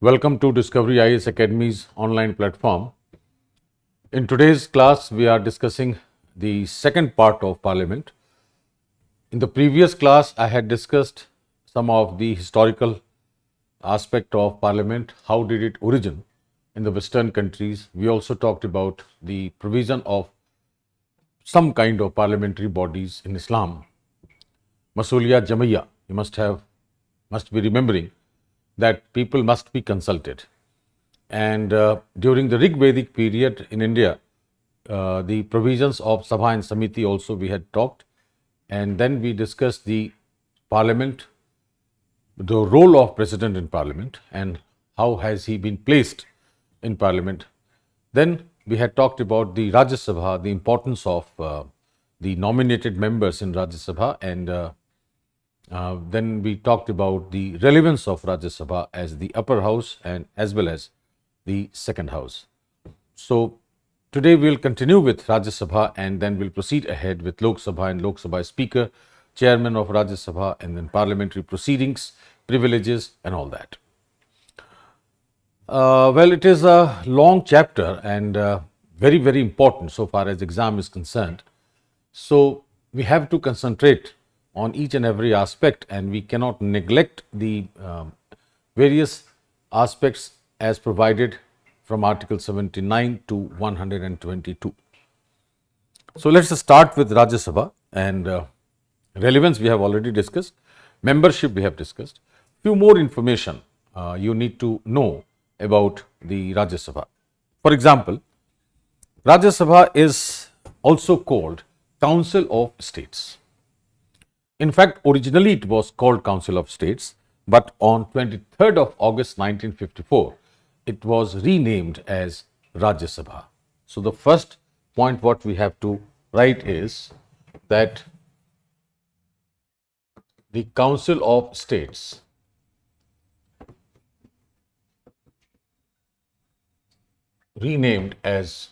Welcome to Discovery IAS Academy's online platform. In today's class, we are discussing the second part of Parliament. In the previous class, I had discussed some of the historical aspect of Parliament, how did it origin in the Western countries. We also talked about the provision of some kind of parliamentary bodies in Islam. Masuliya Jamaiya, you must be remembering that people must be consulted. And during the Rig-Vedic period in India, the provisions of Sabha and Samiti also we had talked. And then we discussed the Parliament, the role of President in Parliament and how has he been placed in Parliament. Then we had talked about the Rajya Sabha, the importance of the nominated members in Rajya Sabha, and then we talked about the relevance of Rajya Sabha as the upper house and as well as the second house. So today we will continue with Rajya Sabha and then we'll proceed ahead with Lok Sabha and Lok Sabha Speaker, Chairman of Rajya Sabha, and then parliamentary proceedings, privileges and all that. Well, it is a long chapter and very, very important so far as exam is concerned. So we have to concentrate on each and every aspect and we cannot neglect the various aspects as provided from Article 79 to 122. So let's start with Rajya Sabha, and relevance we have already discussed, membership we have discussed. Few more information you need to know about the Rajya Sabha. For example, Rajya Sabha is also called Council of States. In fact, originally it was called Council of States, but on 23rd of August 1954, it was renamed as Rajya Sabha. So the first point what we have to write is that the Council of States renamed as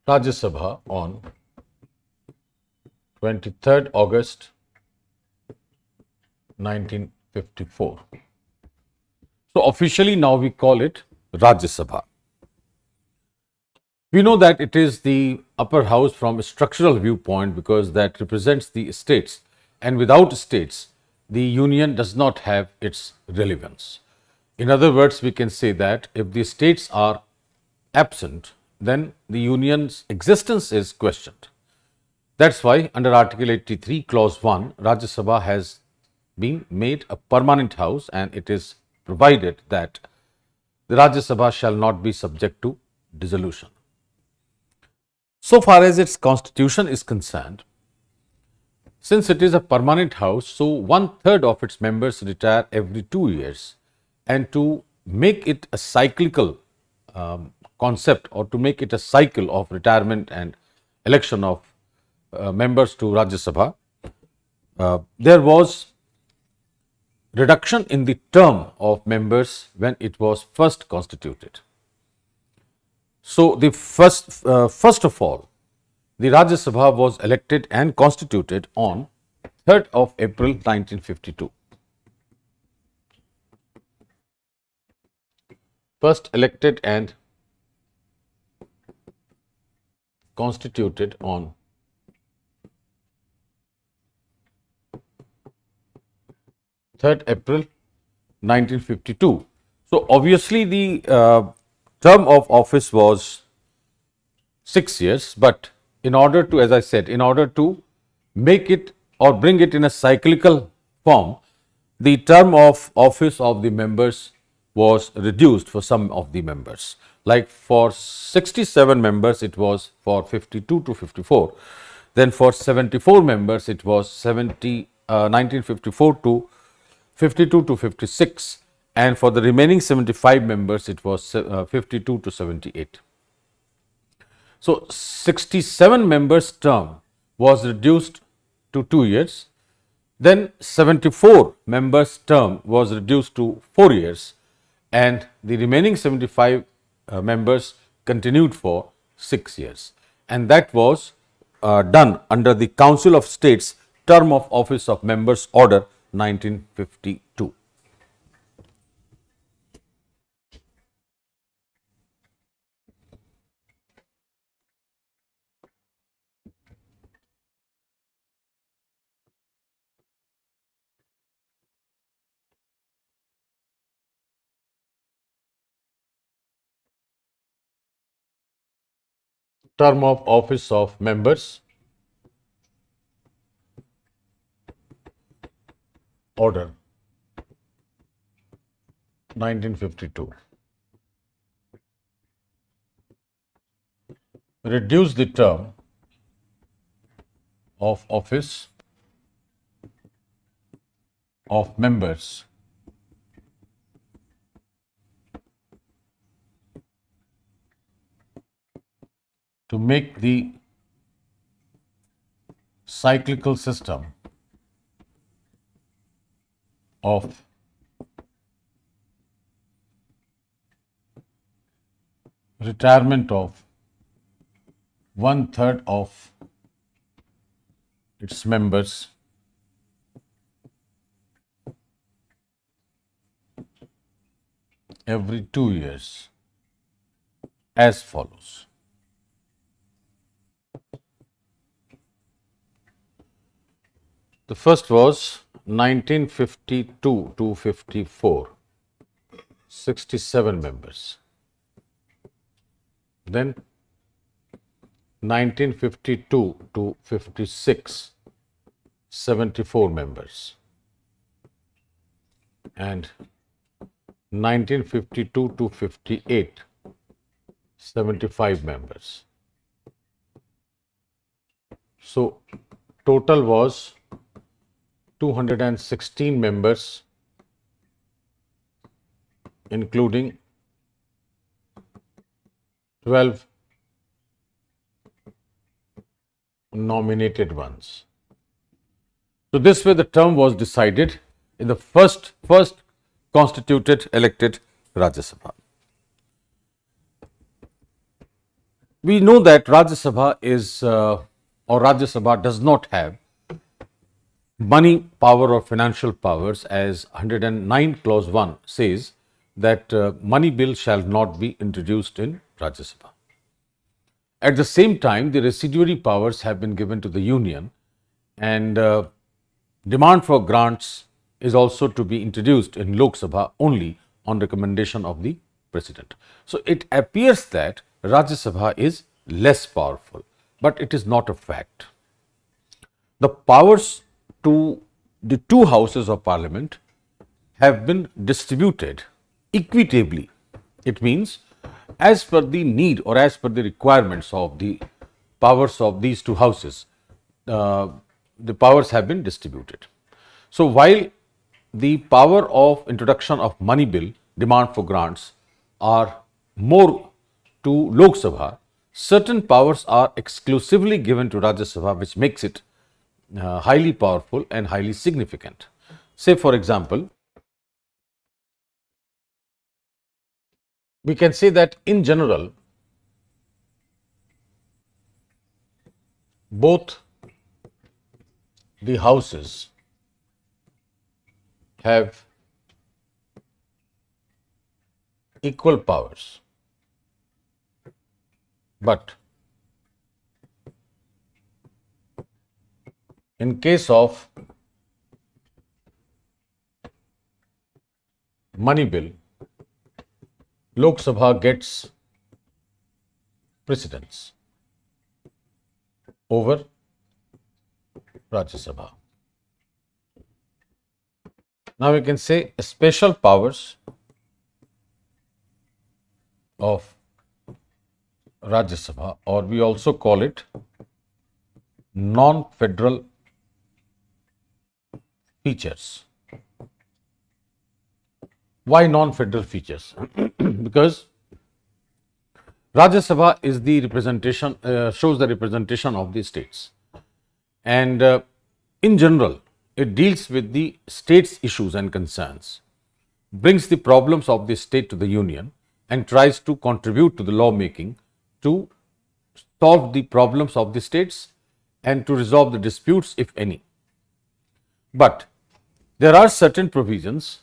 Rajya Sabha on 23rd August 1954. So officially now we call it Rajya Sabha. We know that it is the upper house from a structural viewpoint because that represents the states, and without states the union does not have its relevance. In other words, we can say that if the states are absent, then the union's existence is questioned. That's why under Article 83, Clause 1, Rajya Sabha has been made a permanent house and it is provided that the Rajya Sabha shall not be subject to dissolution. So far as its constitution is concerned, since it is a permanent house, so 1/3 of its members retire every 2 years, and to make it a cyclical concept or to make it a cycle of retirement and election of members to Rajya Sabha, there was reduction in the term of members when it was first constituted. So the first of all, the Rajya Sabha was elected and constituted on 3rd of April 1952. First elected and constituted on 3rd April 1952. So obviously the term of office was 6 years, but in order to, as I said, in order to make it or bring it in a cyclical form, the term of office of the members was reduced for some of the members. Like for 67 members, it was for 52 to 54. Then for 74 members, it was 1954 to 52 to 56. And for the remaining 75 members, it was 52 to 78. So 67 members term was reduced to 2 years. Then 74 members term was reduced to 4 years. And the remaining 75 members continued for 6 years. And that was done under the Council of States Term of Office of Members Order 1952. Term of office of members, order 1952. Reduce the term of office of members to make the cyclical system of retirement of 1/3 of its members every 2 years as follows. The first was 1952 to 54, 67 members. Then 1952 to 56, 74 members. And 1952 to 58, 75 members. So total was 216 members, including 12 nominated ones. So this way the term was decided in the first constituted elected Rajya Sabha. We know that Rajya Sabha is or Rajya Sabha does not have money power or financial powers, as 109 clause 1 says that money bill shall not be introduced in Rajya Sabha. At the same time, the residuary powers have been given to the Union, and demand for grants is also to be introduced in Lok Sabha only on recommendation of the President. So it appears that Rajya Sabha is less powerful, but it is not a fact. The powers to the two houses of Parliament have been distributed equitably. It means as per the need or as per the requirements of the powers of these two houses, the powers have been distributed. So while the power of introduction of money bill, demand for grants are more to Lok Sabha, certain powers are exclusively given to Rajya Sabha, which makes it highly powerful and highly significant. Say for example, we can say that in general, both the houses have equal powers, but in case of money bill, Lok Sabha gets precedence over Rajya Sabha. Now we can say special powers of Rajya Sabha, or we also call it non-federal features. Why non-federal features? Because Rajya Sabha is the representation, shows the representation of the states, and in general it deals with the states' issues and concerns, brings the problems of the state to the union, and tries to contribute to the lawmaking to solve the problems of the states and to resolve the disputes, if any. But there are certain provisions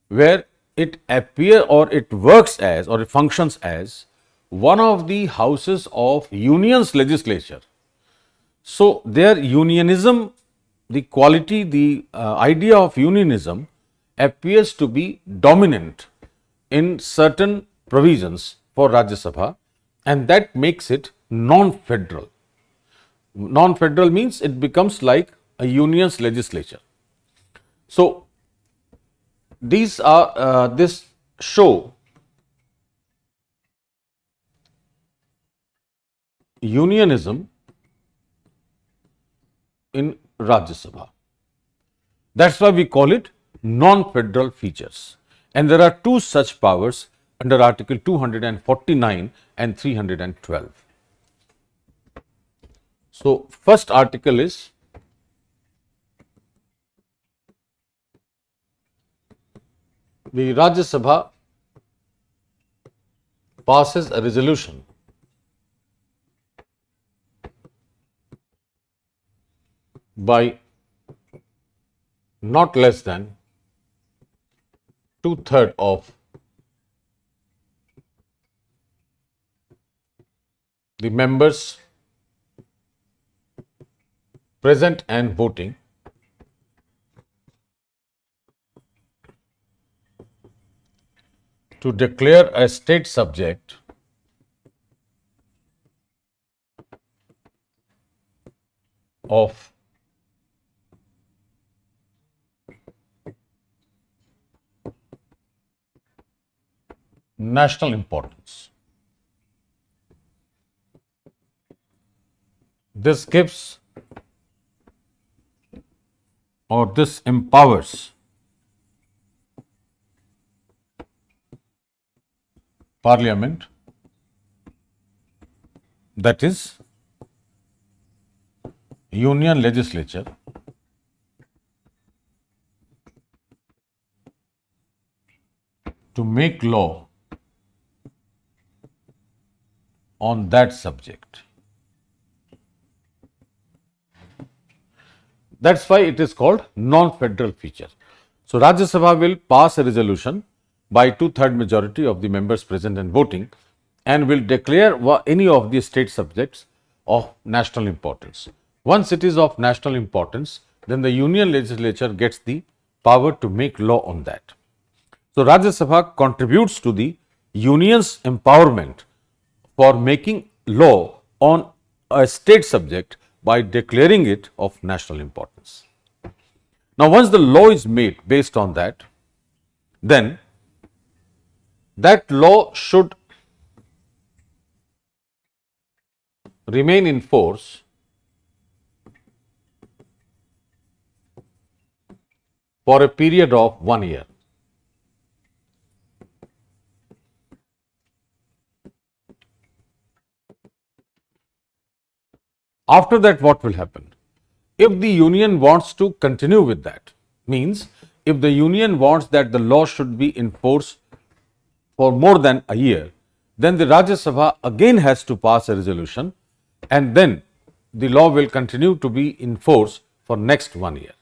where it appears or it works as or it functions as one of the houses of union's legislature. So, their unionism, the quality, the idea of unionism appears to be dominant in certain provisions for Rajya Sabha, and that makes it non-federal. Non-federal means it becomes like a union's legislature. So, these are this show unionism in Rajya Sabha. That's why we call it non-federal features. And there are two such powers under Article 249 and 312. So, first article is the Rajya Sabha passes a resolution by not less than 2/3 of the members present and voting to declare a state subject of national importance. This gives or this empowers Parliament, that is Union Legislature, to make law on that subject. That's why it is called non-federal feature. So, Rajya Sabha will pass a resolution by 2/3 majority of the members present and voting, and will declare any of the state subjects of national importance. Once it is of national importance, then the Union Legislature gets the power to make law on that. So, Rajya Sabha contributes to the Union's empowerment for making law on a state subject by declaring it of national importance. Now, once the law is made based on that, then that law should remain in force for a period of 1 year. After that, what will happen? If the union wants to continue with that, means if the union wants that the law should be in force for more than a year, then the Rajya Sabha again has to pass a resolution, and then the law will continue to be in force for next 1 year.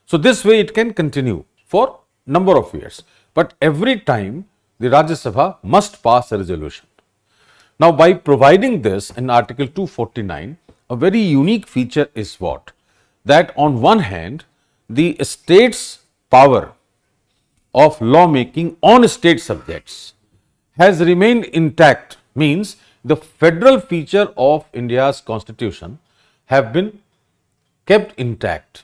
So, this way it can continue for number of years, but every time the Rajya Sabha must pass a resolution. Now, by providing this in Article 249, a very unique feature is what? That on one hand, the state's power of law making on state subjects has remained intact, means the federal feature of India's constitution have been kept intact.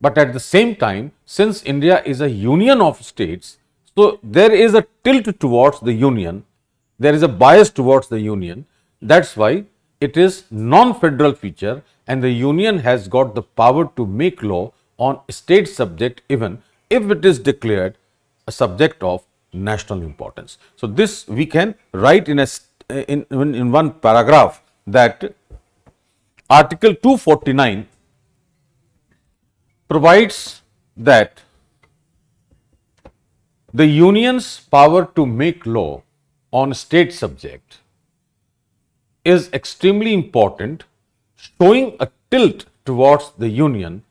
But at the same time, since India is a union of states, so there is a tilt towards the union, there is a bias towards the union. That's why it is non-federal feature, and the union has got the power to make law on state subject even if it is declared a subject of national importance. So, this we can write in one paragraph that Article 249 provides that the union's power to make law on state subject is extremely important, showing a tilt towards the union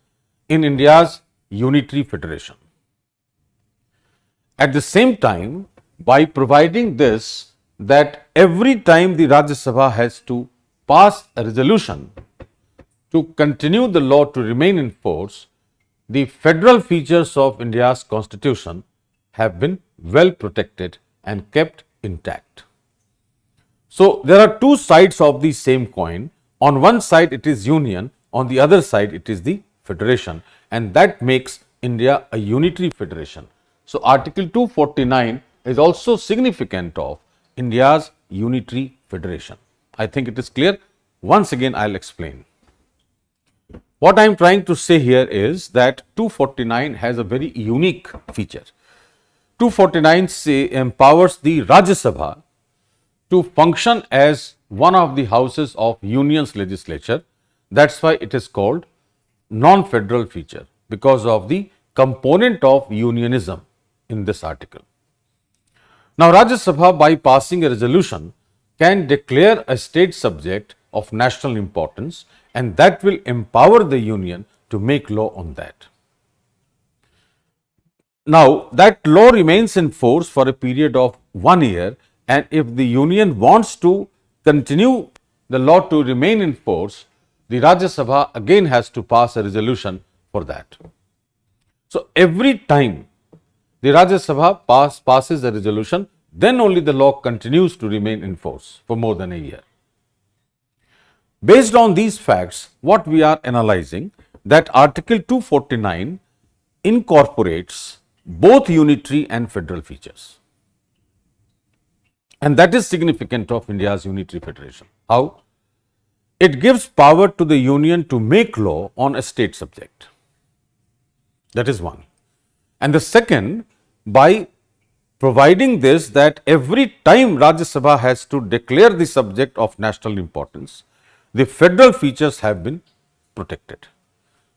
in India's unitary federation. At the same time, by providing this, that every time the Rajya Sabha has to pass a resolution to continue the law to remain in force, the federal features of India's constitution have been well protected and kept intact. So, there are two sides of the same coin. On one side it is union, on the other side it is the federation, and that makes India a unitary federation. So, Article 249 is also significant of India's unitary federation. I think it is clear. Once again I will explain. What I am trying to say here is that 249 has a very unique feature. 249 empowers the Rajya Sabha to function as one of the houses of Union's legislature. That is why it is called non-federal feature, because of the component of unionism in this article. Now, Rajya Sabha, by passing a resolution, can declare a state subject of national importance, and that will empower the union to make law on that. Now, that law remains in force for a period of 1 year, and if the union wants to continue the law to remain in force, the Rajya Sabha again has to pass a resolution for that. So, every time the Rajya Sabha passes a resolution, then only the law continues to remain in force for more than a year. Based on these facts, what we are analyzing, that Article 249 incorporates both unitary and federal features, and that is significant of India's unitary federation. How? It gives power to the union to make law on a state subject. That is one. And the second, by providing this, that every time Rajya Sabha has to declare the subject of national importance, the federal features have been protected.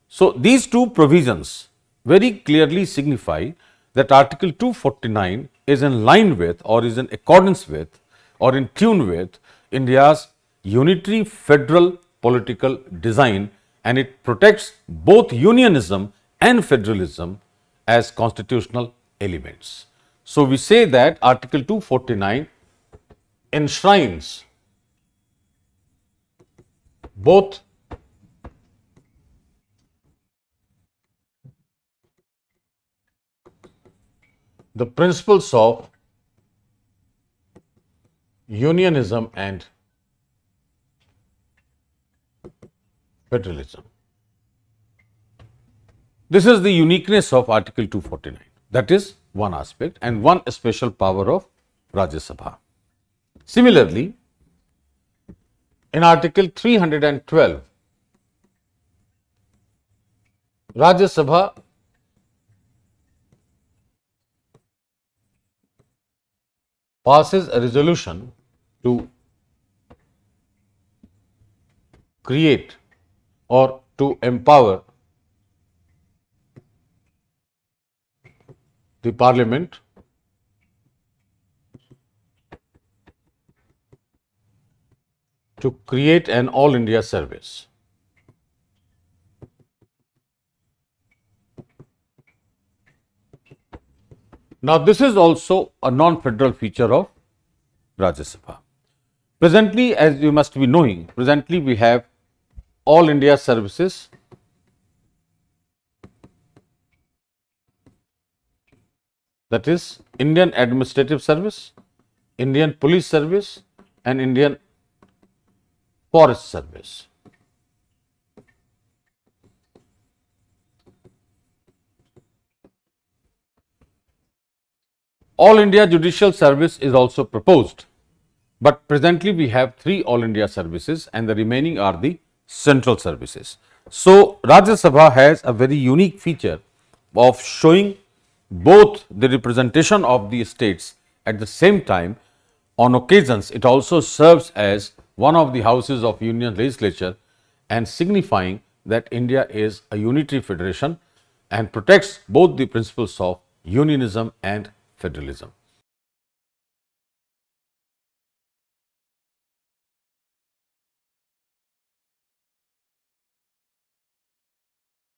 So, these two provisions very clearly signify that Article 249 is in line with, or is in accordance with, or in tune with India's unitary federal political design, and it protects both unionism and federalism as constitutional elements. So, we say that Article 249 enshrines both the principles of unionism and federalism. This is the uniqueness of Article 249. That is one aspect and one special power of Rajya Sabha. Similarly, in Article 312, Rajya Sabha passes a resolution to create or to empower the Parliament to create an All India service. Now, this is also a non-federal feature of Rajya Sabha. Presently, as you must be knowing, presently we have All India services, that is Indian Administrative Service, Indian Police Service and Indian Forest Service. All India Judicial Service is also proposed, but presently we have 3 All India services and the remaining are the central services. So, Rajya Sabha has a very unique feature of showing both the representation of the states. At the same time, on occasions it also serves as one of the houses of Union legislature and signifying that India is a unitary federation and protects both the principles of unionism and federalism.